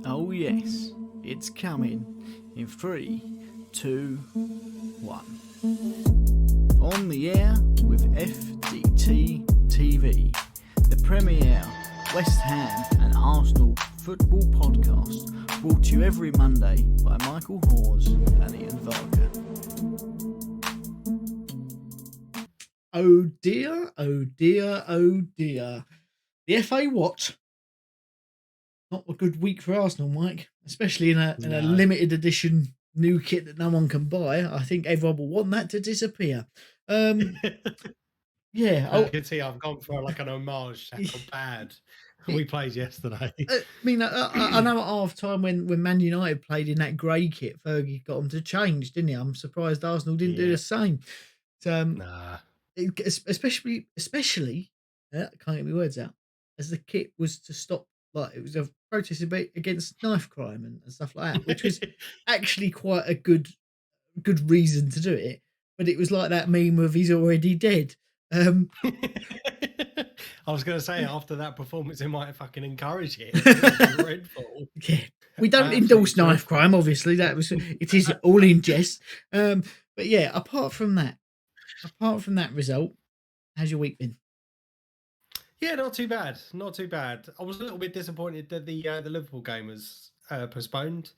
Oh yes, it's coming in 3, 2, 1. On the air with FDT-TV, the premier West Ham and Arsenal football podcast, brought to you every Monday by Michael Hawes and Ian Varker. Oh dear, oh dear, oh dear. The FA what? Not a good week for Arsenal, Mike, especially in a limited edition new kit that no one can buy. I think everyone will want that to disappear. Yeah. I can see I've gone for like an homage to how bad we played yesterday. I mean, I know at half time when Man United played in that grey kit, Fergie got them to change, didn't he? I'm surprised Arsenal didn't do the same. Nah. Especially, I can't get my words out, as the kit was to stop, like, it was a protest against knife crime and stuff like that, which was actually quite a good reason to do it. But it was like that meme of he's already dead. I was going to say, after that performance, they might fucking encourage it. Dreadful. Yeah, we don't endorse knife crime, obviously. It is all in jest. But yeah, apart from that result, how's your week been? Yeah, not too bad. Not too bad. I was a little bit disappointed that the Liverpool game was postponed.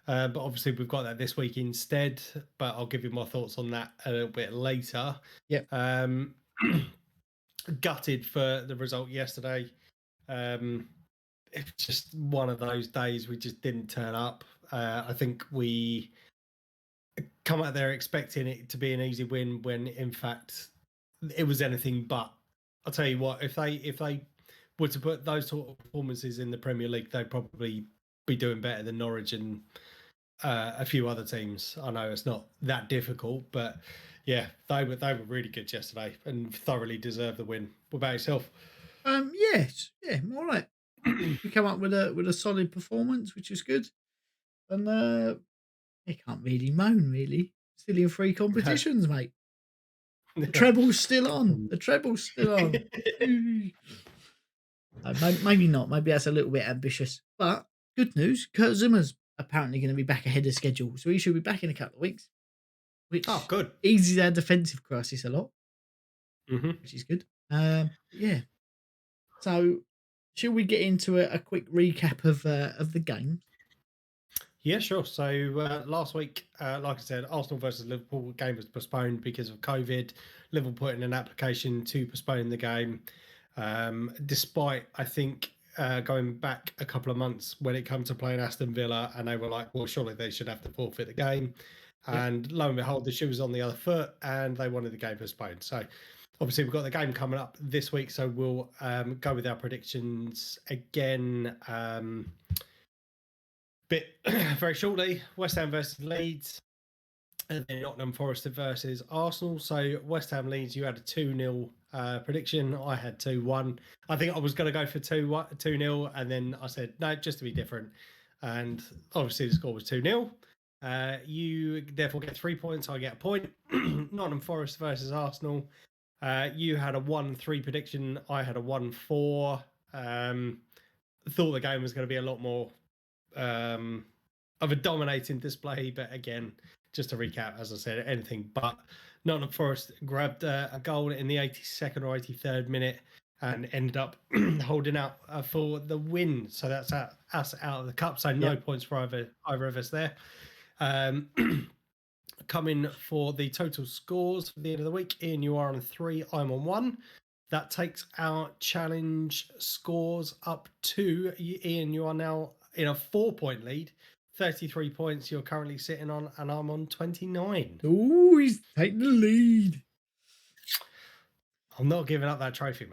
But obviously we've got that this week instead. But I'll give you my thoughts on that a little bit later. Yep. Gutted for the result yesterday. It's just one of those days we just didn't turn up. I think we come out there expecting it to be an easy win when in fact it was anything but. I'll tell you what, if they were to put those sort of performances in the Premier League, they'd probably be doing better than Norwich and a few other teams. I know it's not that difficult, but yeah, they were really good yesterday and thoroughly deserved the win. What about yourself? Yes, yeah, all right. We come up with a solid performance, which is good, and you can't really moan. Really, still in 3 competitions, mate. The treble's still on. Maybe not. Maybe that's a little bit ambitious. But good news, Kurt Zimmer's apparently going to be back ahead of schedule. So he should be back in a couple of weeks. Which good. eases our defensive crisis a lot. Mm-hmm. Which is good. Yeah. So shall we get into a quick recap of the game? Yeah, sure. So last week, like I said, Arsenal versus Liverpool game was postponed because of COVID. Liverpool put in an application to postpone the game, despite, I think, going back a couple of months when it comes to playing Aston Villa, and they were like, well, surely they should have to forfeit the game. And lo and behold, the shoe was on the other foot, and they wanted the game postponed. So obviously, we've got the game coming up this week, so we'll go with our predictions again. Very shortly, West Ham versus Leeds, and then Nottingham Forest versus Arsenal. So West Ham Leeds, you had a 2-0 prediction. I had 2-1. I think I was going to go for 2-0, and then I said no, just to be different. And obviously the score was 2-0. You therefore get 3 points. I get a point. Nottingham Forest versus Arsenal. You had a 1-3 prediction. I had a 1-4. Thought the game was going to be a lot more of a dominating display, but again, just to recap, as I said, anything but. Nottingham Forest grabbed a goal in the 82nd or 83rd minute and ended up holding out for the win. So that's us out of the cup. So no points for either of us there. Coming for the total scores for the end of the week, Ian, you are on 3, I'm on 1. That takes our challenge scores up to, Ian, you are now in a 4-point lead, 33 points you're currently sitting on, and I'm on 29. Oh, he's taking the lead. I'm not giving up that trophy,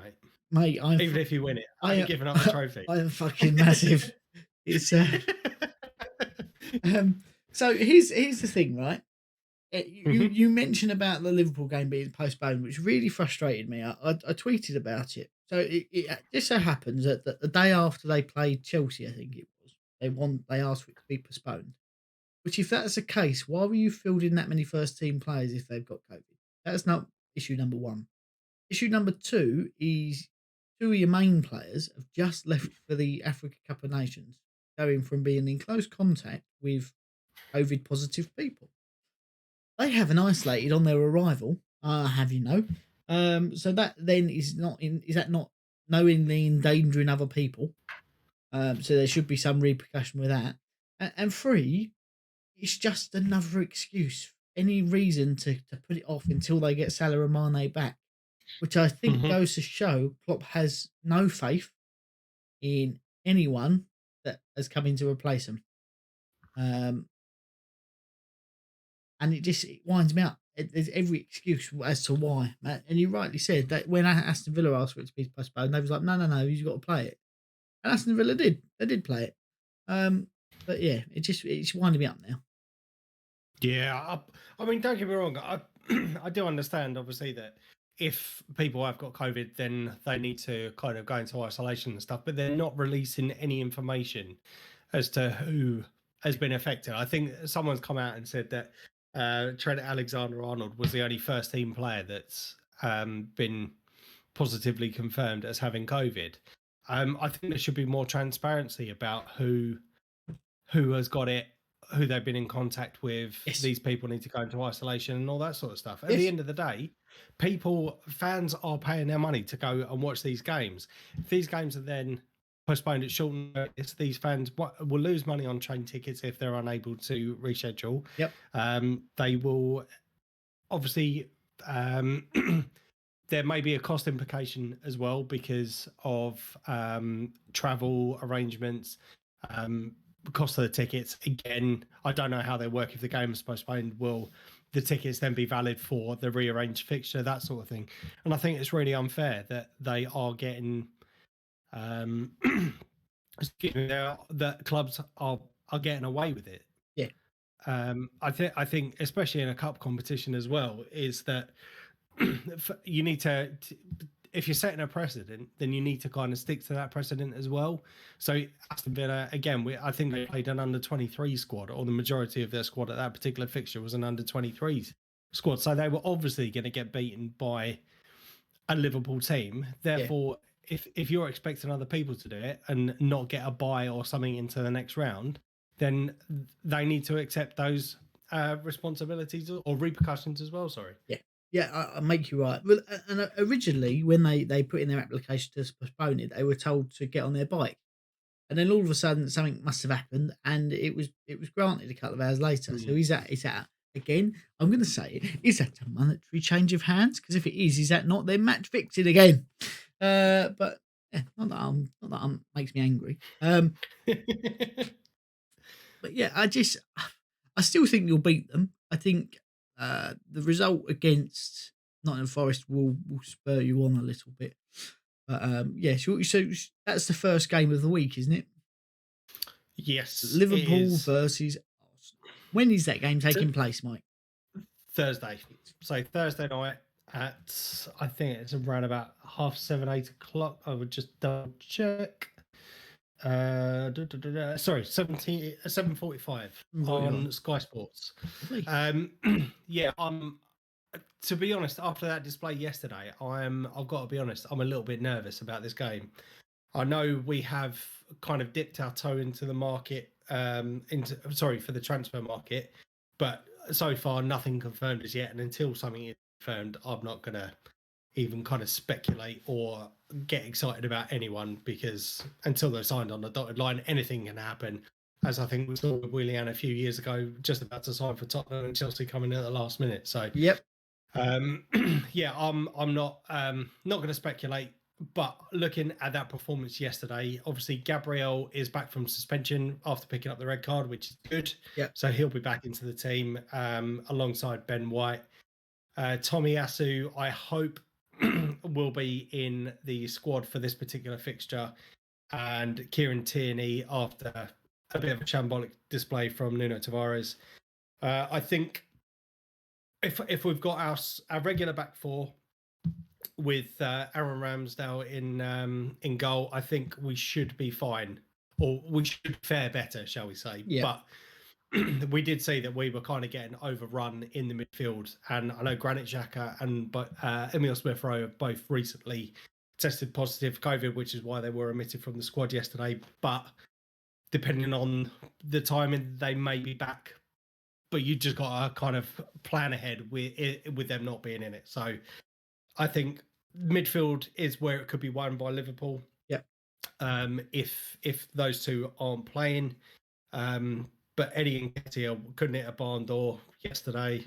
mate. Even if you win it, I ain't giving up the trophy. I am fucking massive. It's so here's the thing, right? You mentioned about the Liverpool game being postponed, which really frustrated me. I tweeted about it. So it just so happens that the day after they played Chelsea, I think it was, they asked for it to be postponed. Which, if that's the case, why were you fielding that many first team players if they've got COVID? That's not issue number 1. Issue number 2 is 2 of your main players have just left for the Africa Cup of Nations. going from being in close contact with COVID positive people. They haven't isolated on their arrival, have you know. So that then is that not knowingly endangering other people? So there should be some repercussion with that. And three, it's just another excuse. Any reason to put it off until they get Salah and Mane back, which I think goes to show Klopp has no faith in anyone that has come in to replace them. And it winds me up. There's every excuse as to why, Matt. And you rightly said that when Aston Villa asked for it to be postponed, they was like, no, you've got to play it. And Aston Villa did. They did play it. But yeah, it's winding me up now. Yeah, I mean, don't get me wrong. I do understand, obviously, that if people have got COVID, then they need to kind of go into isolation and stuff. But they're not releasing any information as to who has been affected. I think someone's come out and said that Trent Alexander-Arnold was the only first-team player that's been positively confirmed as having COVID. I think there should be more transparency about who has got it, who they've been in contact with. Yes. These people need to go into isolation and all that sort of stuff. At Yes. the end of the day, fans are paying their money to go and watch these games. If these games are then postponed at short notice, these fans will lose money on train tickets if they're unable to reschedule. Yep. They will obviously there may be a cost implication as well because of travel arrangements, cost of the tickets. Again, I don't know how they work. If the game is postponed, will the tickets then be valid for the rearranged fixture, that sort of thing? And I think it's really unfair that they are getting that clubs are getting away with it. Yeah. I think especially in a cup competition as well, is that you need to, if you're setting a precedent, then you need to kind of stick to that precedent as well. So Aston Villa, again, I think they played an under-23 squad, or the majority of their squad at that particular fixture was an under-23 squad. So they were obviously going to get beaten by a Liverpool team. Therefore, if you're expecting other people to do it and not get a bye or something into the next round, then they need to accept those responsibilities or repercussions as well. Sorry. Yeah, I make you right. Well, and originally, when they put in their application to postpone it, they were told to get on their bike, and then all of a sudden something must have happened, and it was granted a couple of hours later. So is that again? I'm going to say, is that a monetary change of hands? Because if it is that not their match fixing again? But yeah, not that makes me angry. But yeah, I still think you'll beat them. I think the result against Nottingham Forest will spur you on a little bit. But so that's the first game of the week, isn't it? Yes. Liverpool versus Arsenal. When is that game taking place, Mike? Thursday. So Thursday night at, I think it's around about 7:30, 8 o'clock. I would just double check. Sorry, 7:45 on Sky Sports. Yeah, to be honest, after that display yesterday, I've got to be honest, I'm a little bit nervous about this game. I know we have kind of dipped our toe into the market, for the transfer market, but so far nothing confirmed as yet. And until something is confirmed, I'm not gonna even kind of speculate or get excited about anyone, because until they're signed on the dotted line, anything can happen. As I think we saw with Willian a few years ago, just about to sign for Tottenham, and Chelsea coming in at the last minute. So yep. Yeah, I'm not going to speculate, but looking at that performance yesterday, obviously Gabriel is back from suspension after picking up the red card, which is good. Yep. So he'll be back into the team alongside Ben White. Tomiyasu, I hope, will be in the squad for this particular fixture, and Kieran Tierney after a bit of a shambolic display from Nuno Tavares. I think if we've got our regular back four with Aaron Ramsdale in goal, I think we should be fine, or we should fare better, shall we say? Yeah. But we did see that we were kind of getting overrun in the midfield, and I know Granit Xhaka and Emile Smith-Rowe have both recently tested positive for COVID, which is why they were omitted from the squad yesterday. But depending on the timing, they may be back. But you just got to kind of plan ahead with them not being in it. So I think midfield is where it could be won by Liverpool. Yeah. If those two aren't playing, but Eddie and Nketiah couldn't hit a barn door yesterday,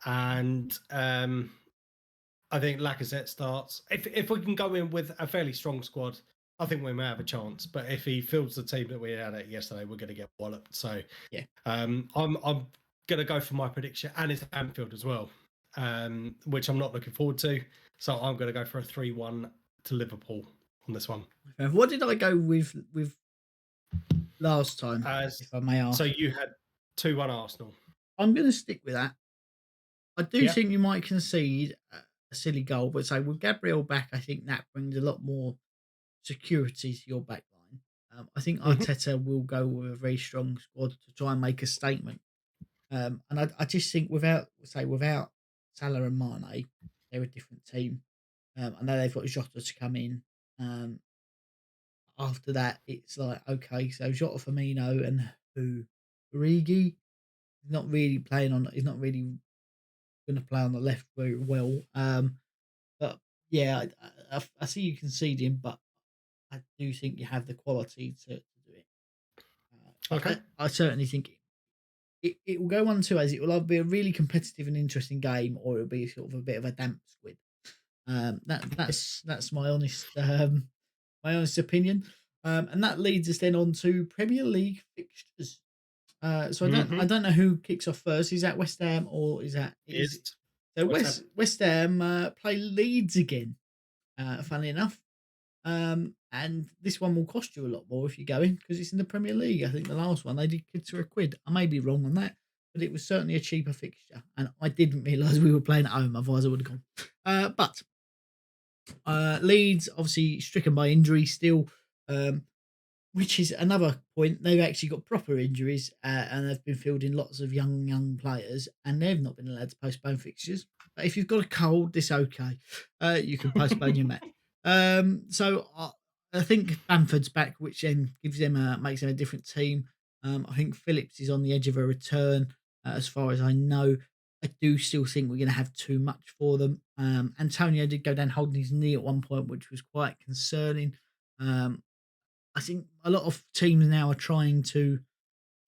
and I think Lacazette starts. If we can go in with a fairly strong squad, I think we may have a chance. But if he fields the team that we had at yesterday, we're going to get walloped. So yeah, I'm going to go for my prediction, and it's Anfield as well, which I'm not looking forward to. So I'm going to go for a 3-1 to Liverpool on this one. What did I go with last time, if I may ask? So you had 2-1 Arsenal. I'm going to stick with that. I do think you might concede a silly goal, but say with Gabriel back, I think that brings a lot more security to your back line. I think Arteta will go with a very strong squad to try and make a statement. And I just think without Salah and Mane, they're a different team. I know they've got Jota to come in. After that, it's like, okay, so Jota, Firmino, and who? Origi. He's not really going to play on the left very well. But yeah, I see you conceding, but I do think you have the quality to do it. Okay. I certainly think it will go 1-2 as it will either be a really competitive and interesting game, or it'll be sort of a bit of a damp squid. That's my honest opinion. And that leads us then on to Premier League fixtures. So I don't know who kicks off first. Is that West Ham or is that so West Ham play Leeds again? Funnily enough, and this one will cost you a lot more if you're going because it's in the Premier League. I think the last one they did kids for £1. I may be wrong on that, but it was certainly a cheaper fixture, and I didn't realise we were playing at home. Otherwise, I would have gone. But Leeds obviously stricken by injury still. Which is another point. They've actually got proper injuries and they've been fielding lots of young players and they've not been allowed to postpone fixtures. But if you've got a cold, it's okay. You can postpone your match. So I think Bamford's back, which then gives them makes them a different team. I think Phillips is on the edge of a return, as far as I know. I do still think we're going to have too much for them. Antonio did go down holding his knee at one point, which was quite concerning. I think a lot of teams now are trying to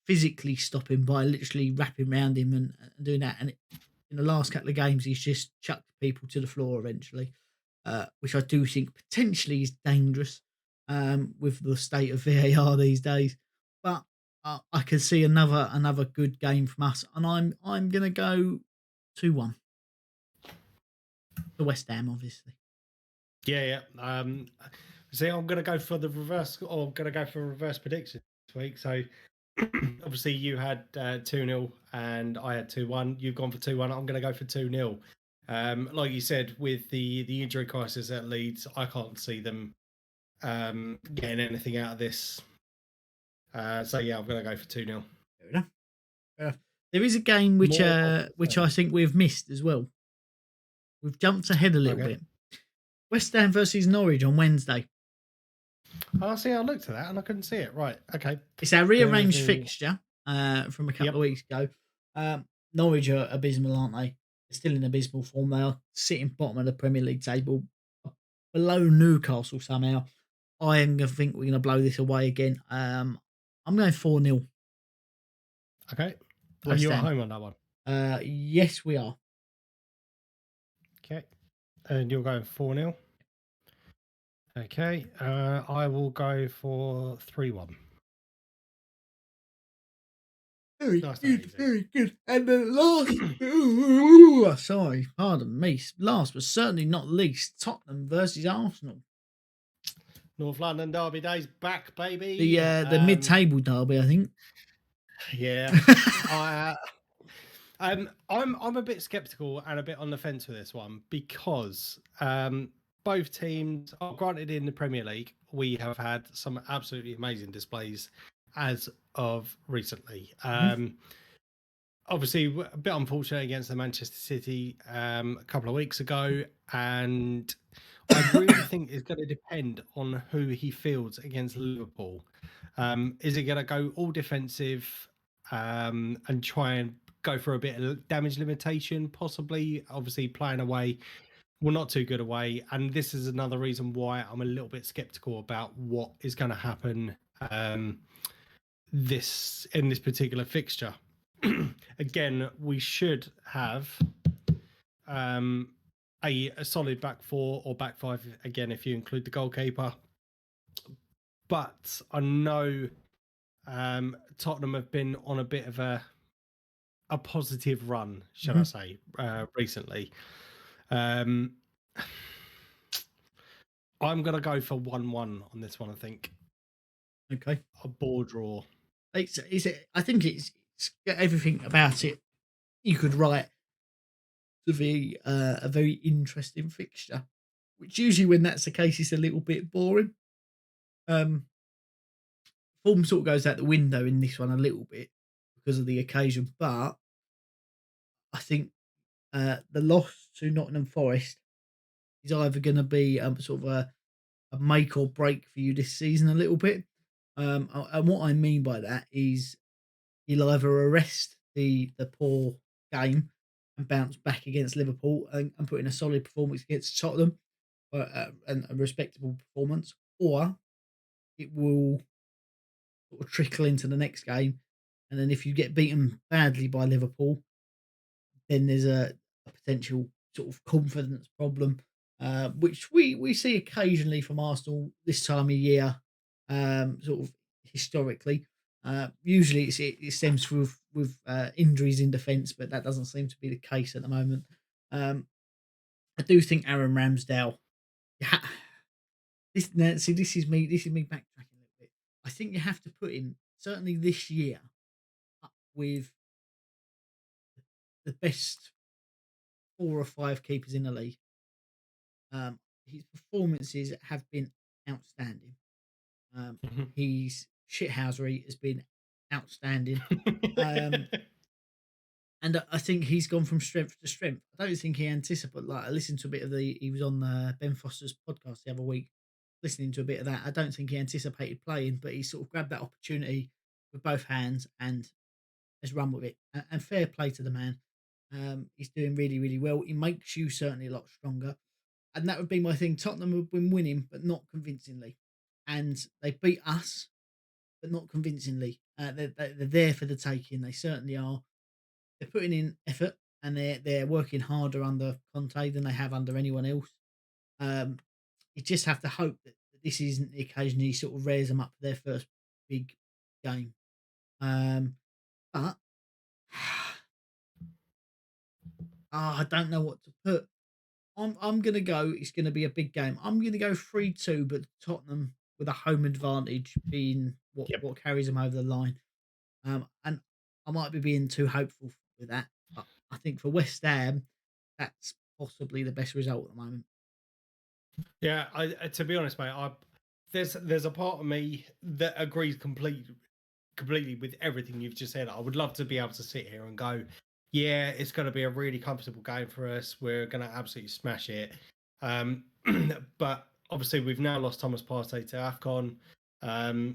physically stop him by literally wrapping around him and doing that. And in the last couple of games, he's just chucked people to the floor eventually, which I do think potentially is dangerous with the state of VAR these days. But I can see another good game from us, and I'm going to go 2-1 to West Ham, obviously. Yeah. See, I'm going to go for the reverse, or I'm going to go for a reverse prediction this week. So, obviously, you had 2-0 and I had 2-1. You've gone for 2-1. I'm going to go for 2-0. Like you said, with the injury crisis at Leeds, I can't see them getting anything out of this. So, yeah, I'm going to go for 2-0. Fair enough. There is a game which I think we've missed as well. We've jumped ahead a little bit. West Ham versus Norwich on Wednesday. Oh, see, I looked at that and I couldn't see it. Right, okay. It's our rearranged fixture from a couple of weeks ago. Norwich are abysmal, aren't they? They're still in abysmal form. They are sitting bottom of the Premier League table, below Newcastle somehow. I am going to think we're going to blow this away again. I'm going 4-0. Okay. Are you at home on that one? Yes, we are. Okay. And you're going 4-0? Okay. I will go for 3-1. Very good. And the last, sorry, pardon me. Last but certainly not least, Tottenham versus Arsenal. North London derby days back, baby. The mid-table derby, I think. Yeah. I'm a bit skeptical and a bit on the fence with this one because both teams, granted in the Premier League, we have had some absolutely amazing displays as of recently. Obviously, a bit unfortunate against the Manchester City a couple of weeks ago, and I really think it's going to depend on who he fields against Liverpool. Is he going to go all defensive and try and go for a bit of damage limitation, possibly? Obviously, playing away, well, not too good away. And this is another reason why I'm a little bit skeptical about what is going to happen this particular fixture. Again, we should have a solid back four or back five again if you include the goalkeeper. But I know Tottenham have been on a bit of a positive run, shall I say, recently. I'm going to go for 1-1 on this one, I think. Okay. A ball draw. I think it's got everything about it you could write to be a very interesting fixture, which usually when that's the case is a little bit boring. Form sort of goes out the window in this one a little bit because of the occasion, but I think the loss to Nottingham Forest is either going to be sort of a make or break for you this season a little bit. And what I mean by that is you'll either arrest the poor game and bounce back against Liverpool and put in a solid performance against Tottenham and a respectable performance, or it will sort of trickle into the next game. And then if you get beaten badly by Liverpool, then there's a potential sort of confidence problem, which we see occasionally from Arsenal this time of year, sort of historically. Usually it stems with injuries in defence, but that doesn't seem to be the case at the moment. I do think Aaron Ramsdale. This is me backtracking a little bit. I think you have to put in certainly this year up with the best 4 or 5 keepers in the league. His performances have been outstanding. His shithousery has been outstanding. And I think he's gone from strength to strength. I don't think he anticipated. Like I listened to a bit of he was on Ben Foster's podcast the other week, listening to a bit of that. I don't think he anticipated playing, but he sort of grabbed that opportunity with both hands and has run with it. And fair play to the man. He's doing really, really well. He makes you certainly a lot stronger. And that would be my thing. Tottenham have been winning, but not convincingly. And they beat us, but not convincingly. They're there for the taking. They certainly are. They're putting in effort and they're working harder under Conte than they have under anyone else. You just have to hope that this isn't the occasion he sort of rears them up for their first big game. But I don't know what to put. I'm gonna go. It's gonna be a big game. I'm gonna go 3-2, but Tottenham with a home advantage being what carries them over the line. And I might be being too hopeful with that, but I think for West Ham, that's possibly the best result at the moment. Yeah, to be honest, mate, there's a part of me that agrees completely with everything you've just said. I would love to be able to sit here and go, yeah, it's going to be a really comfortable game for us. We're going to absolutely smash it. But obviously, we've now lost Thomas Partey to AFCON.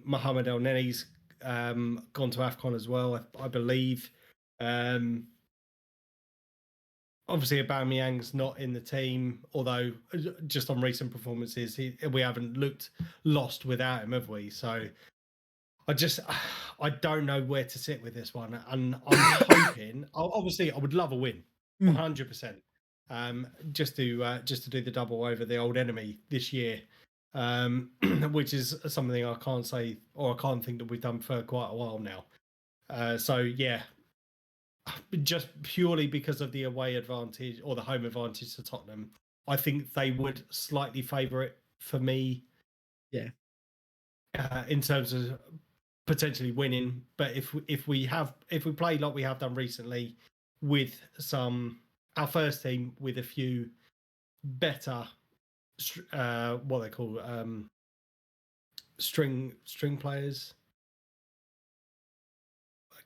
Mohamed El Neni's gone to AFCON as well, I believe. Obviously, Aubameyang's not in the team, although just on recent performances, we haven't looked lost without him, have we? So I don't know where to sit with this one, and I'm hoping. Obviously, I would love a win, 100%. Just to do the double over the old enemy this year, which is something I can't say or I can't think that we've done for quite a while now. So yeah, just purely because of the away advantage or the home advantage to Tottenham, I think they would slightly favour it for me. Yeah. In terms of potentially winning, but if we play like we have done recently with our first team with a few better what they call string players,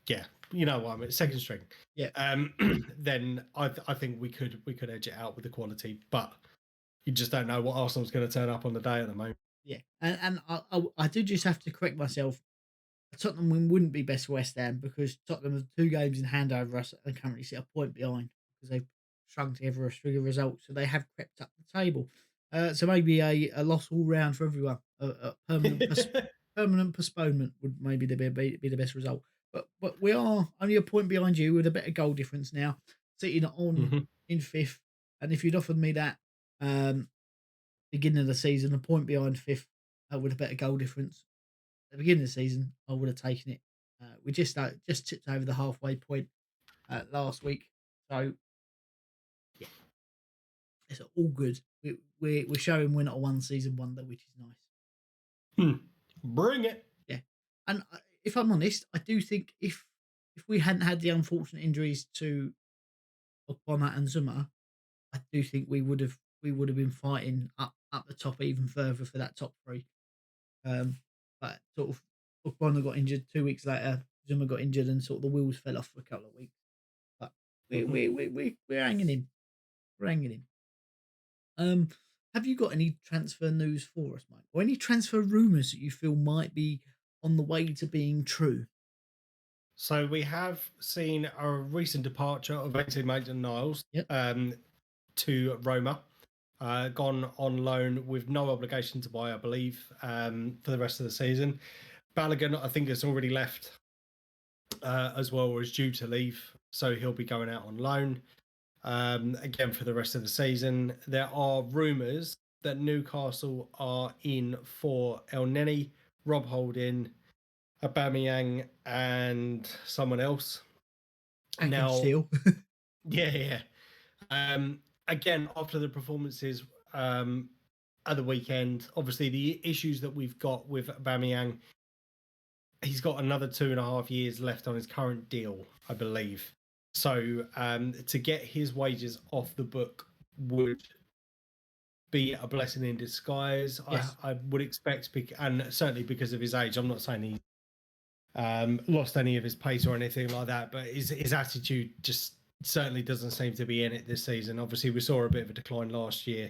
yeah, you know what I mean, second string, yeah. Then I think we could edge it out with the quality, but you just don't know what Arsenal's going to turn up on the day at the moment. Yeah, and I do just have to correct myself. A Tottenham win wouldn't be best for West Ham because Tottenham have 2 games in hand over us and currently sit a point behind because they've strung together a string of results, so they have crept up the table. So maybe a loss all round for everyone. A permanent postponement would maybe be the best result. But we are only a point behind you with a better goal difference now, sitting on in 5th. And if you'd offered me that beginning of the season, a point behind 5th with a better goal difference, at the beginning of the season, I would have taken it. We just tipped over the halfway point last week, so yeah, it's all good. We're showing we're not a one season wonder, which is nice. Bring it. Yeah, and if I'm honest, I do think if we hadn't had the unfortunate injuries to Okpona and Zuma, I do think we would have been fighting up the top even further for that top 3. But sort of Okpona got injured 2 weeks later. Zuma got injured, and sort of the wheels fell off for a couple of weeks. But we're hanging in. We're hanging in. Have you got any transfer news for us, Mike, or any transfer rumours that you feel might be on the way to being true? So we have seen a recent departure of 18 Maitland-Niles to Roma. Gone on loan with no obligation to buy, I believe, for the rest of the season. Balogun, I think, has already left as well, or is due to leave, so he'll be going out on loan again for the rest of the season. There are rumours that Newcastle are in for El Neni, Rob Holding, Aubameyang, and someone else. Steele. Yeah. Again, after the performances at the weekend, obviously the issues that we've got with Aubameyang, he's got another 2.5 years left on his current deal, I believe. So to get his wages off the book would be a blessing in disguise. Yes. I would expect, and certainly because of his age, I'm not saying he lost any of his pace or anything like that, but his attitude just certainly doesn't seem to be in it this season. Obviously, we saw a bit of a decline last year.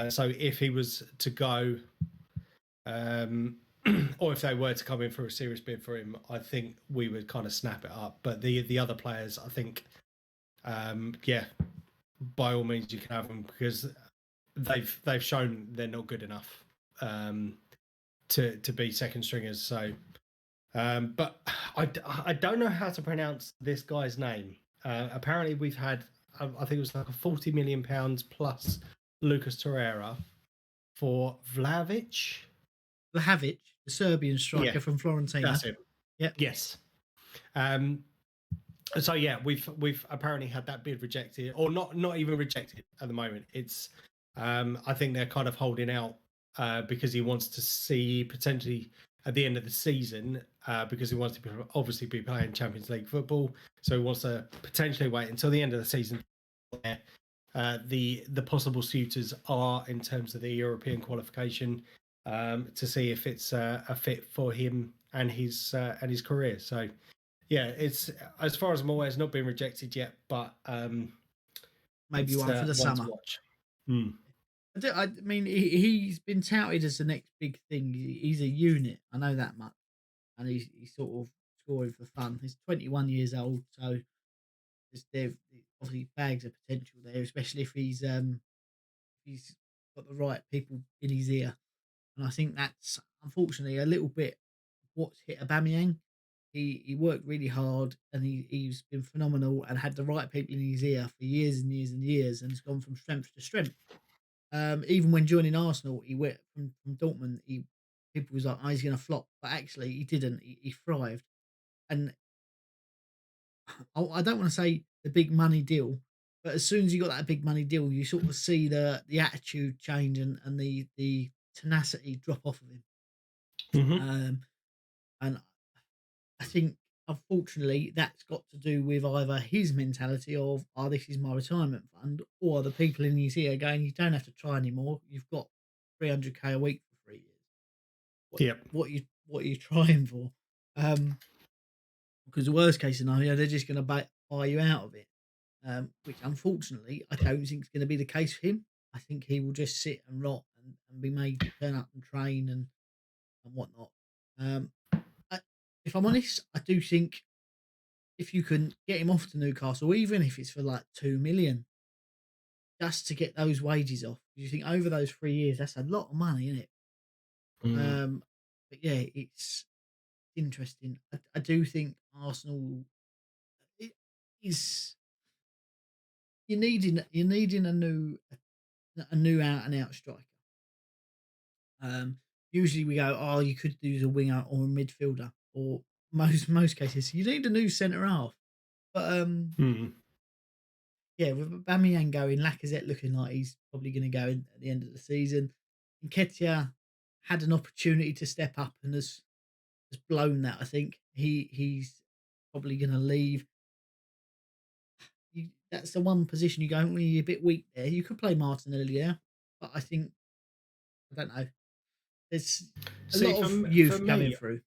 So if he was to go, or if they were to come in for a serious bid for him, I think we would kind of snap it up. But the other players, I think, by all means you can have them because they've shown they're not good enough to be second stringers. So, but I don't know how to pronounce this guy's name. Apparently, we've had I think it was like a £40 million plus Lucas Torreira for Vlahovic, the Serbian striker from Fiorentina. That's it. Yep. Yes. So yeah, we've apparently had that bid rejected, or not even rejected at the moment. It's I think they're kind of holding out because he wants to see potentially at the end of the season because he wants to obviously be playing Champions League football. So he wants to potentially wait until the end of the season where the possible suitors are in terms of the European qualification to see if it's a fit for him and his career. So yeah, it's as far as I'm aware, it's not been rejected yet, but maybe one for the summer. I mean, he's been touted as the next big thing. He's a unit. I know that much, and he's sort of scoring for fun. He's 21 years old, so there's obviously bags of potential there, especially if he's got the right people in his ear. And I think that's unfortunately a little bit what's hit Aubameyang. He worked really hard and he's been phenomenal and had the right people in his ear for years and years and years, and has gone from strength to strength. Even when joining Arsenal, he went from Dortmund. People was like, "Oh, he's going to flop," but actually, he didn't. He thrived, and I don't want to say the big money deal, but as soon as you got that big money deal, you sort of see the attitude change and the tenacity drop off of him. And I think, unfortunately, that's got to do with either his mentality of, "Oh, this is my retirement fund," or the people in his ear going, "You don't have to try anymore. You've got 300k a week for 3 years. What are you trying for?" Because the worst case scenario, they're just going to buy you out of it, which unfortunately I don't think is going to be the case for him. I think he will just sit and rot and be made to turn up and train and whatnot. Um, I, if I'm honest, I do think if you can get him off to Newcastle, even if it's for like 2 million, just to get those wages off. You think over those 3 years, that's a lot of money, isn't it? Mm. But yeah, it's interesting. I do think Arsenal it is you're needing a new out and out striker. Um, Usually we go, oh, you could do a winger or a midfielder, or most cases you need a new centre half. But Mm. yeah, with Aubameyang going, Lacazette looking like he's probably going to go at the end of the season. Nketiah had an opportunity to step up and has blown that. I think he's probably going to leave. That's the one position you go, well, you're a bit weak there. You could play Martinelli there, but I think I don't know. There's a See, lot of for youth coming me, through.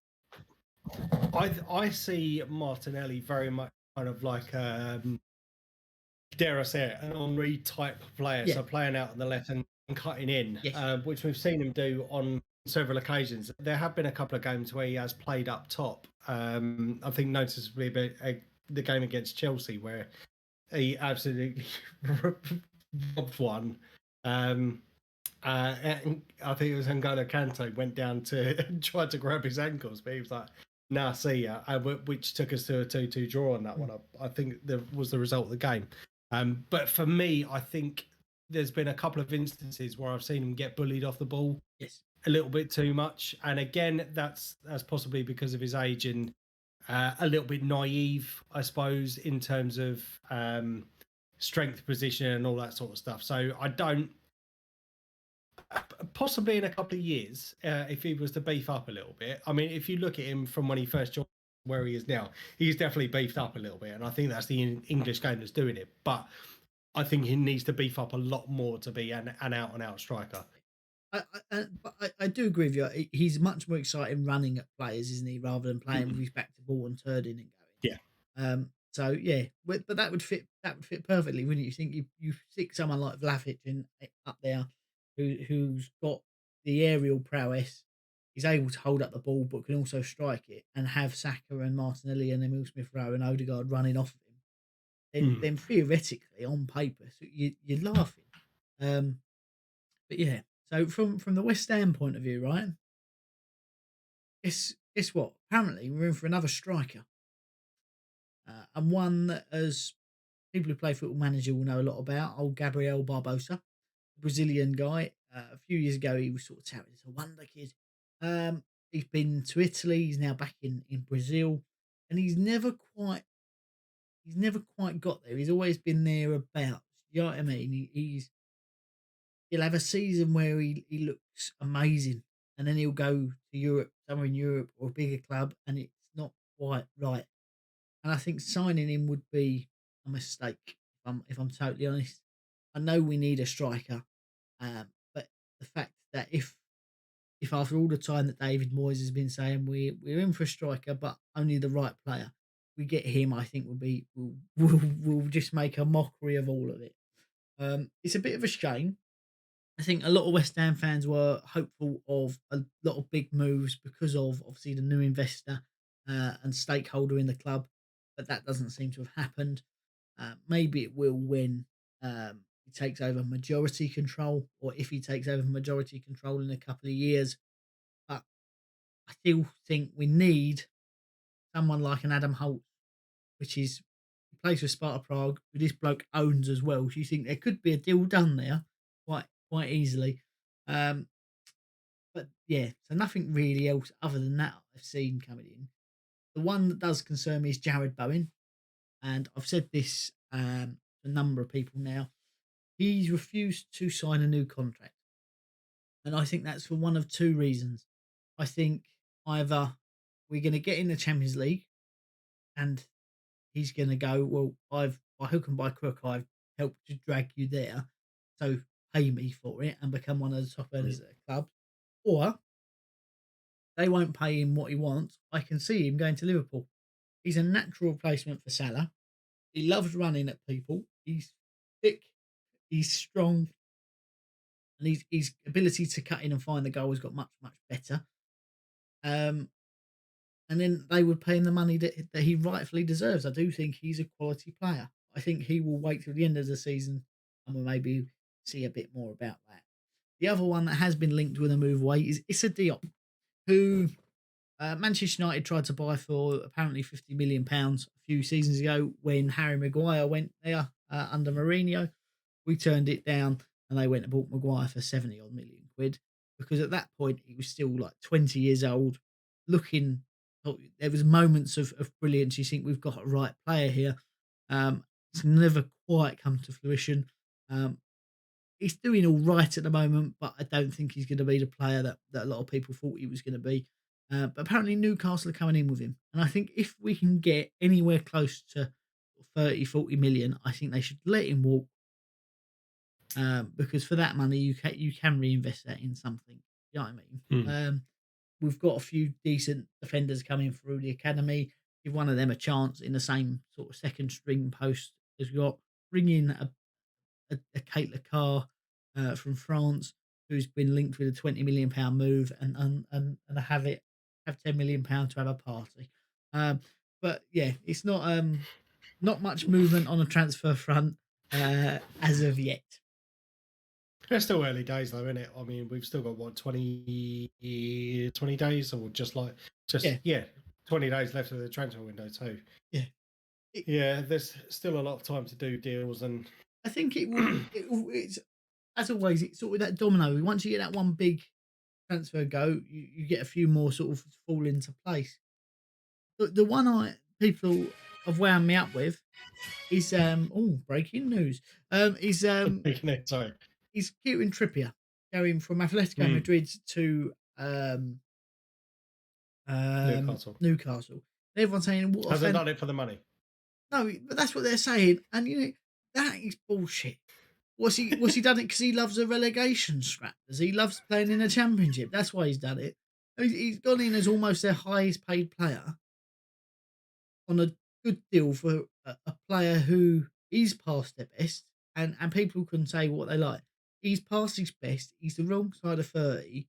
I see Martinelli very much kind of like dare I say it, an Henri type player. Yeah, So playing out on the left and cutting in, yes, which we've seen him do on several occasions. There have been a couple of games where he has played up top. I think noticeably the game against Chelsea where he absolutely robbed one. And I think it was N'Golo Kante went down to tried to grab his ankles, but he was like, "Nah, see ya," which took us to a 2-2 draw on that one. I think that was the result of the game. But for me, I think there's been a couple of instances where I've seen him get bullied off the ball yes. a little bit too much, and again, that's possibly because of his age and a little bit naive, I suppose, in terms of strength, position, and all that sort of stuff. So I don't. Possibly in a couple of years, if he was to beef up a little bit. I mean, if you look at him from when he first joined where he is now, he's definitely beefed up a little bit, and I think that's the English game that's doing it. But I think he needs to beef up a lot more to be an out and out striker. But I do agree with you. He's much more exciting running at players, isn't he, rather than playing with his back to ball and turning and Yeah. going. So yeah, but that would fit. That would fit perfectly, wouldn't you? Think you stick someone like Vlahovic in up there, who's got the aerial prowess. He's able to hold up the ball, but can also strike it, and have Saka and Martinelli and Emil Smith Rowe and Odegaard running off of him. Mm. Then theoretically, on paper, so you're laughing. But yeah, so from the West Ham point of view, right? Guess what? Apparently, we're in for another striker, and one that, as people who play Football Manager will know a lot about, old Gabriel Barbosa, Brazilian guy. A few years ago, he was sort of touted as a wonder kid. He's been to Italy. He's now back in Brazil, and he's never quite got there. He's always been there about. You know what I mean? He'll have a season where he looks amazing, and then he'll go to Europe, somewhere in Europe or a bigger club, and it's not quite right. And I think signing him would be a mistake. If I'm totally honest, I know we need a striker, but the fact that if after all the time that David Moyes has been saying we're in for a striker, but only the right player, we get him, I think we'll just make a mockery of all of it. It's a bit of a shame. I think a lot of West Ham fans were hopeful of a lot of big moves because of obviously the new investor and stakeholder in the club, but that doesn't seem to have happened. Maybe it will when he takes over majority control, or if he takes over majority control in a couple of years. But I still think we need someone like an Adam Holt, which is he plays for Sparta Prague, who this bloke owns as well. So you think there could be a deal done there quite easily. Um, but yeah, so nothing really else other than that I've seen coming in. The one that does concern me is Jared Bowen, and I've said this to a number of people now. He's refused to sign a new contract, and I think that's for one of two reasons. I think either we're going to get in the Champions League, and he's going to go, well, I've by hook and by crook, I've helped to drag you there, so pay me for it and become one of the top earners at the club, or they won't pay him what he wants. I can see him going to Liverpool. He's a natural replacement for Salah. He loves running at people. He's thick. He's strong. and his ability to cut in and find the goal has got much, much better. And then they would pay him the money that he rightfully deserves. I do think he's a quality player. I think he will wait till the end of the season and we'll maybe see a bit more about that. The other one that has been linked with a move away is Issa Diop, who Manchester United tried to buy for apparently £50 million a few seasons ago when Harry Maguire went there under Mourinho. We turned it down and they went and bought Maguire for 70 odd million quid because at that point he was still like 20 years old, looking. There was moments of brilliance. You think we've got a right player here. It's never quite come to fruition. He's doing all right at the moment, but I don't think he's going to be the player that a lot of people thought he was going to be. But apparently Newcastle are coming in with him. And I think if we can get anywhere close to 30, 40 million, I think they should let him walk. Because for that money, you can reinvest that in something. You know what I mean? We've got a few decent defenders coming through the academy. Give one of them a chance in the same sort of second string post as we got. Bring in a Kate Lacar from France, who's been linked with a £20 million move, and have £10 million to have a party. But yeah, it's not much movement on the transfer front as of yet. It's still early days, though, isn't it? I mean, we've still got, what, 20 days or just 20 days left of the transfer window, too. Yeah. Yeah, there's still a lot of time to do deals. And I think it's, as always, it's sort of that domino. Once you get that one big transfer go, you get a few more sort of fall into place. The one people have wound me up with is breaking news. Sorry. Is Kieran Trippier going from Atletico Madrid to Newcastle. And everyone's saying, "What?" Hasn't done it for the money. No, but that's what they're saying, and that is bullshit. Was he done it because he loves a relegation scrap? Does he loves playing in a championship? That's why he's done it. He's gone in as almost their highest paid player on a good deal for a player who is past their best, and people can say what they like. He's past his best. He's the wrong side of 30.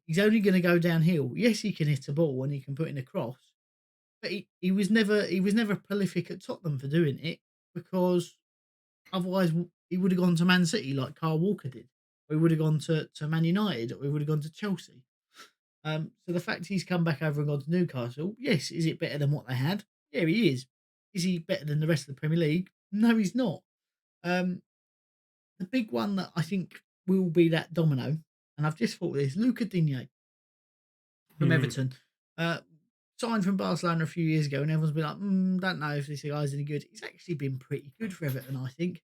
He's only going to go downhill. Yes, he can hit a ball and he can put in a cross, but he was never prolific at Tottenham for doing it, because otherwise he would have gone to Man City like Kyle Walker did, or he would have gone to Man United, or he would have gone to Chelsea. So the fact he's come back over and gone to Newcastle, yes, is it better than what they had? Yeah, he is. Is he better than the rest of the Premier League? No, he's not. The big one that I think will be that domino, and I've just thought this, Luca Digne from Everton. Signed from Barcelona a few years ago, and everyone's been like, don't know if this guy's any good. He's actually been pretty good for Everton, I think.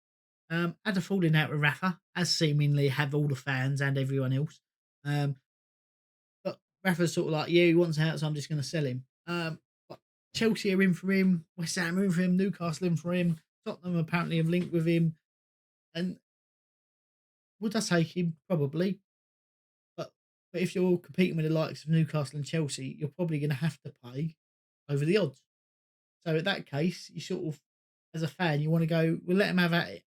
Had a falling out with Rafa, as seemingly have all the fans and everyone else. But Rafa's sort of like, yeah, he wants out, so I'm just going to sell him. But Chelsea are in for him, West Ham are in for him, Newcastle in for him, Tottenham apparently have linked with him. And would I take him? Probably. But if you're competing with the likes of Newcastle and Chelsea, you're probably going to have to pay over the odds. So in that case, you sort of, as a fan, you want to go, we'll let him have at it.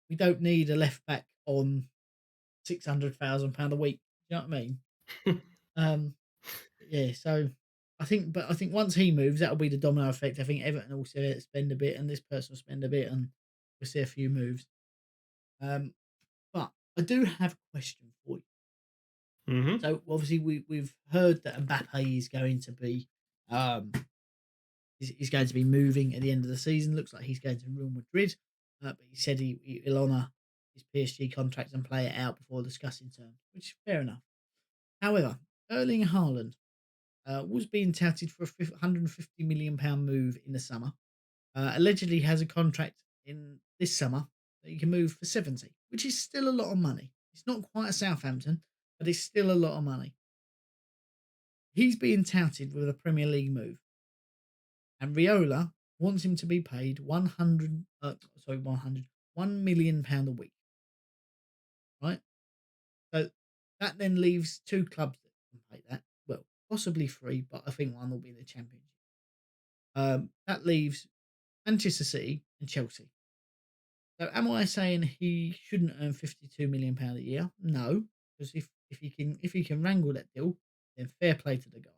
We don't need a left back on £600,000 a week. You know what I mean? Yeah. So I think once he moves, that'll be the domino effect. I think Everton will spend a bit, and this person will spend a bit, and we'll see a few moves. But I do have a question for you. So obviously we've heard that Mbappe is going to be he's going to be moving at the end of the season. Looks like he's going to Real Madrid, but he said he'll honour his PSG contract and play it out before discussing terms, which is fair enough. However, Erling Haaland was being touted for a £150 million move in the summer. Allegedly has a contract in this summer that you can move for 70, which is still a lot of money. It's not quite a Southampton, but it's still a lot of money. He's being touted with a Premier League move, and Riola wants him to be paid £1 million a week. Right? So that then leaves two clubs that can pay that. Well, possibly three, but I think one will be the Championship. That leaves Manchester City and Chelsea. So am I saying he shouldn't earn £52 million a year? No, because if he can wrangle that deal, then fair play to the guy.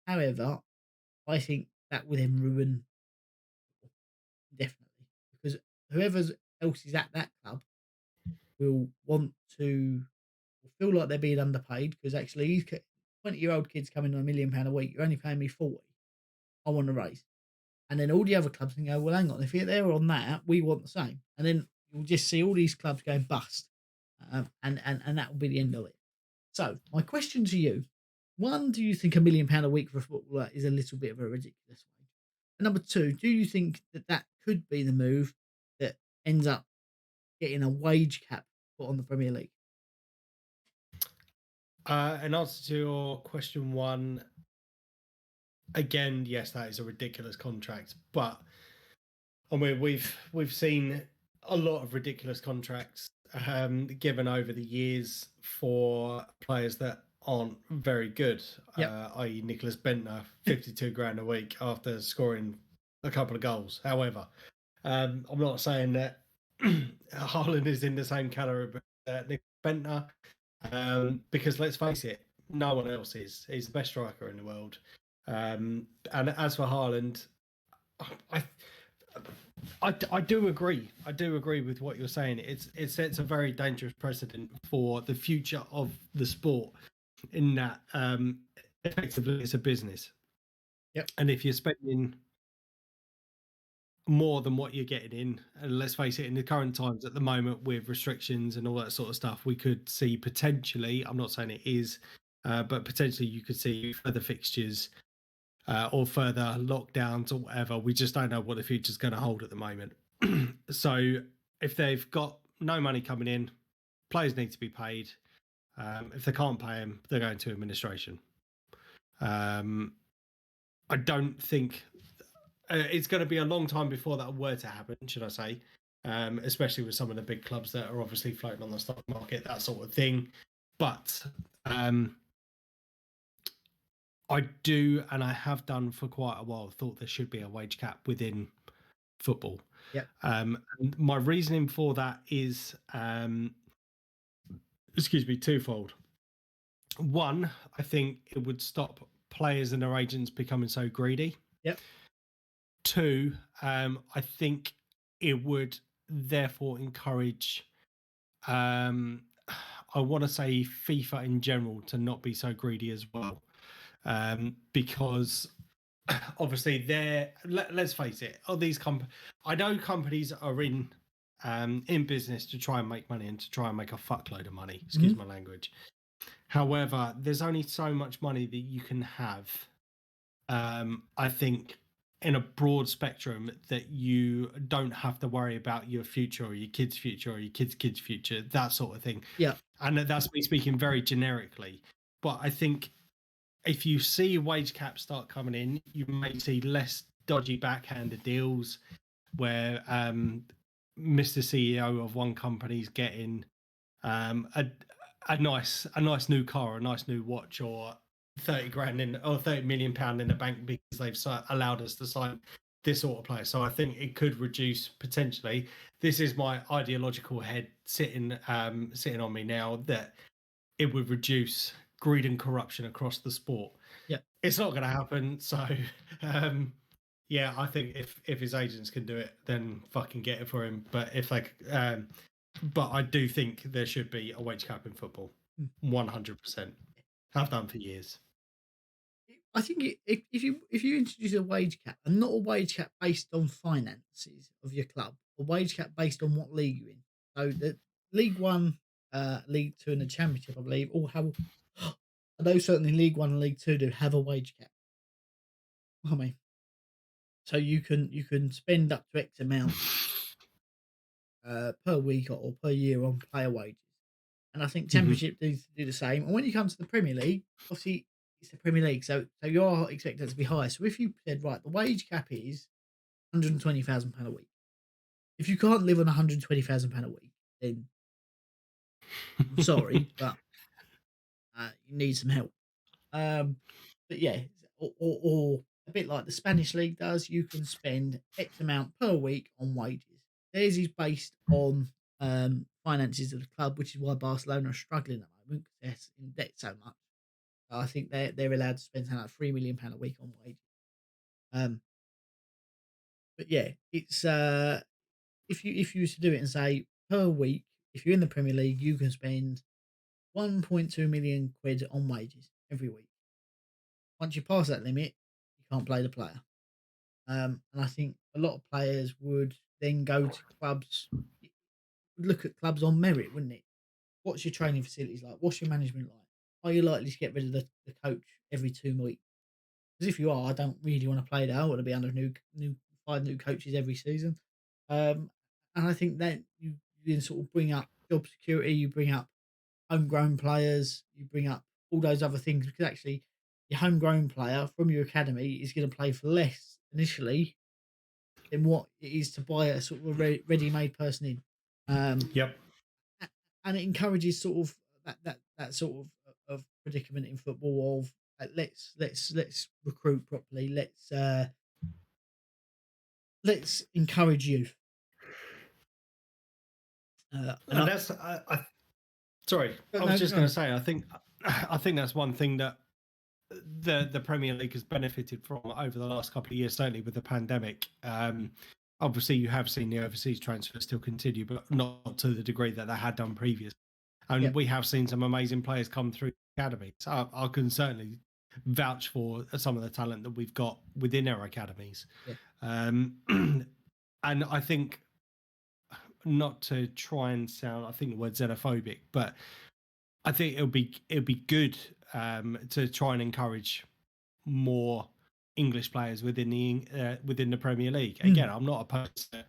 However, I think that would then ruin definitely because whoever else is at that club will want to feel like they're being underpaid because actually 20-year-old kids coming on £1 million a week. You're only paying me 40. I want to raise. And then all the other clubs can go, well, hang on, if they're on that, we want the same. And then you'll just see all these clubs going bust. And that will be the end of it. So, my question to you, one, do you think £1 million a week for a footballer is a little bit of a ridiculous wage? And number two, do you think that that could be the move that ends up getting a wage cap put on the Premier League? In answer to your question one, again, yes, that is a ridiculous contract, but I mean, we've seen a lot of ridiculous contracts given over the years for players that aren't very good, i.e., Nicholas Bentner, 52 grand a week after scoring a couple of goals. However, I'm not saying that Haaland is in the same caliber as Nicholas Bentner, because let's face it, no one else is. He's the best striker in the world. And as for Haaland, I do agree. I do agree with what you're saying. It sets a very dangerous precedent for the future of the sport, in that effectively it's a business. Yep. And if you're spending more than what you're getting in, and let's face it, in the current times at the moment with restrictions and all that sort of stuff, we could see potentially, I'm not saying it is, but potentially you could see further fixtures or further lockdowns or whatever. We just don't know what the future's going to hold at the moment. So if they've got no money coming in, players need to be paid. If they can't pay them, they're going to administration. I don't think it's going to be a long time before that were to happen, should I say, especially with some of the big clubs that are obviously floating on the stock market, that sort of thing. But I do, and I have done for quite a while, thought there should be a wage cap within football. Yeah. And my reasoning for that is, twofold. One, I think it would stop players and their agents becoming so greedy. Yep. Two, I think it would therefore encourage, I want to say FIFA in general, to not be so greedy as well. Because obviously let's face it, I know companies are in business to try and make money and to try and make a fuckload of money, excuse my language. However, there's only so much money that you can have, I think, in a broad spectrum, that you don't have to worry about your future or your kids' future or your kids' future, that sort of thing. Yeah. And that's me speaking very generically. But I think if you see wage caps start coming in, you may see less dodgy backhanded deals where Mr. CEO of one company's getting a nice new car, a nice new watch, or 30 grand in, or 30 million pound in the bank because they've allowed us to sign this sort of player. So I think it could reduce potentially. This is my ideological head sitting on me now, that it would reduce greed and corruption across the sport. Yeah, it's not going to happen. So, yeah, I think if his agents can do it, then fucking get it for him. But if like, but I do think there should be a wage cap in football, 100%. I've done for years. I think if you introduce a wage cap, and not a wage cap based on finances of your club, a wage cap based on what league you're in. So the League One, League Two, and the Championship, I believe, all have. I know certainly League One and League Two do have a wage cap. I mean, so you can spend up to X amount per week or per year on player wages, and I think Championship do the same. And when you come to the Premier League, obviously it's the Premier League, so you are expected to be high. So if you said, right, the wage cap is £120,000 a week, if you can't live on £120,000 a week, then I'm sorry, but you need some help. But yeah, or a bit like the Spanish league does, you can spend X amount per week on wages. theirs is based on finances of the club, which is why Barcelona are struggling at the moment because they're in debt so much. So I think they're allowed to spend something like £3 million a week on wages. But yeah, it's if you was to do it and say per week, if you're in the Premier League, you can spend 1.2 million quid on wages every week. Once you pass that limit, you can't play the player. And I think a lot of players would then go to clubs, look at clubs on merit, wouldn't it? What's your training facilities like? What's your management like? Are you likely to get rid of the coach every 2 weeks? Because if you are, I don't really want to play there. I want to be under five new coaches every season. And I think that you then sort of bring up job security, you bring up homegrown players, you bring up all those other things because actually your homegrown player from your academy is going to play for less initially than what it is to buy a sort of ready-made person in. Yep. And it encourages sort of that sort of predicament in football of let's recruit properly. Let's encourage youth. And that's sorry, I was just going to say, I think that's one thing that the Premier League has benefited from over the last couple of years, certainly with the pandemic. Obviously, you have seen the overseas transfers still continue, but not to the degree that they had done previously. And we have seen some amazing players come through the academy. So I can certainly vouch for some of the talent that we've got within our academies. Yeah. And I think, not to try and sound, I think the word xenophobic, but I think it'll be good to try and encourage more English players within the Premier League. Again, I'm not opposed to,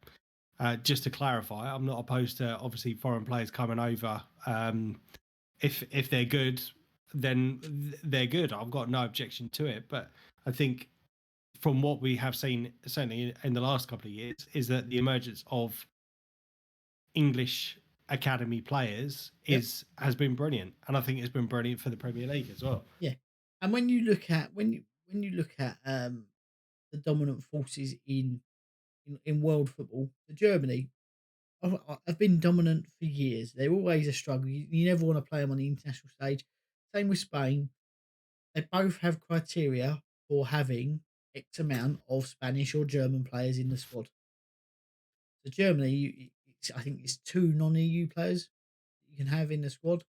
just to clarify, I'm not opposed to obviously foreign players coming over. If they're good, then they're good. I've got no objection to it. But I think from what we have seen, certainly in the last couple of years, is that the emergence of English academy players has been brilliant, and I think it's been brilliant for the Premier League as well. Yeah, and when you look at the dominant forces in world football, the Germany have been dominant for years. They're always a struggle. You never want to play them on the international stage. Same with Spain. They both have criteria for having X amount of Spanish or German players in the squad. So Germany, I think it's 2 non-EU players you can have in the squad,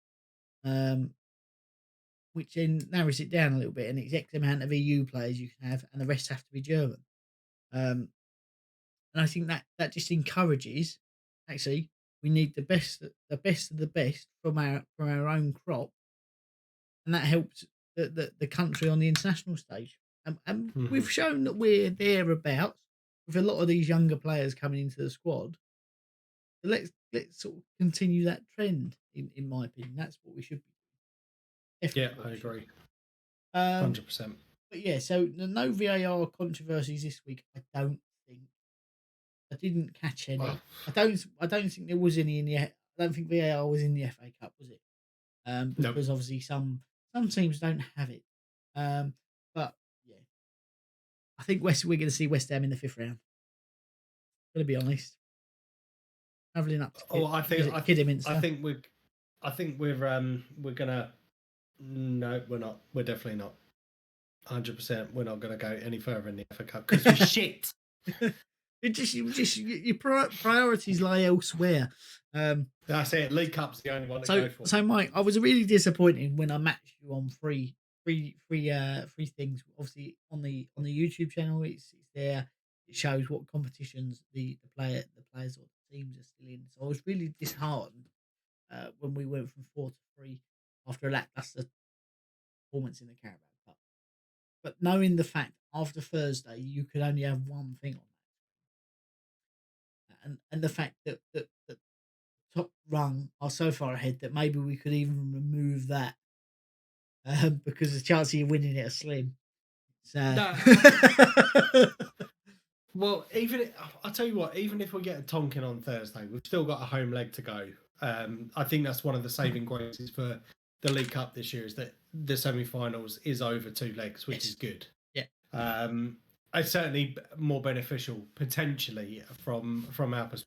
which then narrows it down a little bit, and it's X amount of EU players you can have, and the rest have to be German. And I think that just encourages. Actually, we need the best of the best from our own crop, and that helps the country on the international stage. And we've shown that we're thereabouts with a lot of these younger players coming into the squad. So let's sort of continue that trend. In my opinion, that's what we should be doing. Yeah, I agree. 100%. But yeah, so no VAR controversies this week. I don't think. I didn't catch any. Wow. I don't think there was any in the. I don't think VAR was in the FA Cup, was it? Because obviously some teams don't have it. But yeah, I think we're going to see West Ham in the 5th round. Going to be honest. Traveling up to Kidderminster. I think we're gonna. No, we're not. We're definitely not. 100%. We're not going to go any further in the FA Cup because we're shit. Your priorities lie elsewhere. That's it. League Cup's the only one to go for. So, Mike, I was really disappointed when I matched you on free things. Obviously, on the YouTube channel, it's there. It shows what competitions the players or the teams are still in. So I was really disheartened when we went from 4 to 3 after a lackluster performance in the Carabao Cup. But knowing the fact after Thursday you could only have one thing on that, and the fact that the top rung are so far ahead that maybe we could even remove that because the chance of you winning it are slim. So... Well, I'll tell you what, even if we get a Tonkin on Thursday, we've still got a home leg to go. I think that's one of the saving graces for the League Cup this year is that the semi-finals is over 2 legs, which is good. Yeah. It's certainly more beneficial potentially from our perspective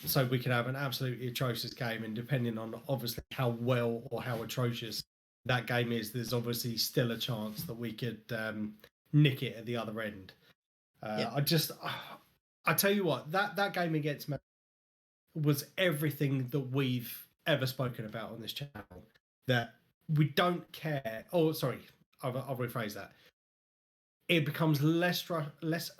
So we could have an absolutely atrocious game, and depending on obviously how well or how atrocious that game is, there's obviously still a chance that we could nick it at the other end. I tell you what, that game against Man was everything that we've ever spoken about on this channel. That we don't care. Oh, sorry, I'll rephrase that. It becomes less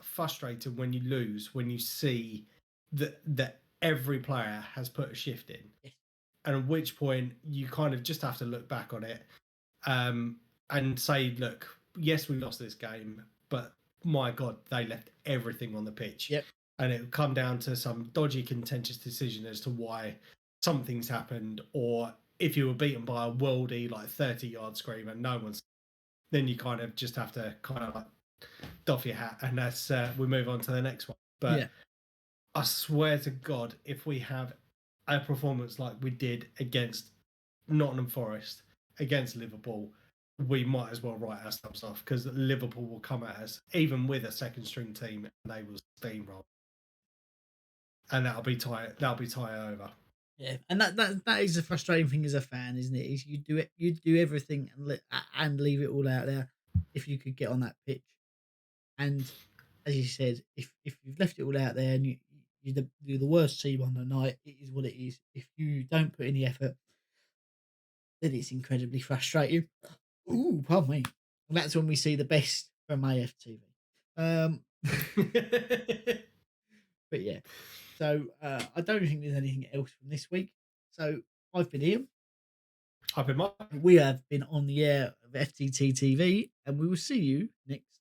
frustrating when you lose, when you see that every player has put a shift in, and at which point you kind of just have to look back on it and say, look, yes, we lost this game, but my God, they left everything on the pitch. Yep. And it would come down to some dodgy, contentious decision as to why something's happened, or if you were beaten by a worldie, like 30-yard scream and no one's, then you kind of just have to kind of like doff your hat, and that's we move on to the next one. But I swear to God, if we have a performance like we did against Nottingham Forest, against Liverpool, we might as well write ourselves off, because Liverpool will come at us, even with a second string team, and they will steamroll. And that'll be tie over. Yeah, and that is the frustrating thing as a fan, isn't it? Is you do everything and leave it all out there if you could get on that pitch. And as you said, if you've left it all out there and you're the worst team on the night, it is what it is. If you don't put any effort, then it's incredibly frustrating. Ooh, pardon me. And that's when we see the best from AFTV. But yeah, so I don't think there's anything else from this week. So I've been Ian. I've been Mike. We have been on the air of FDT-TV, and we will see you next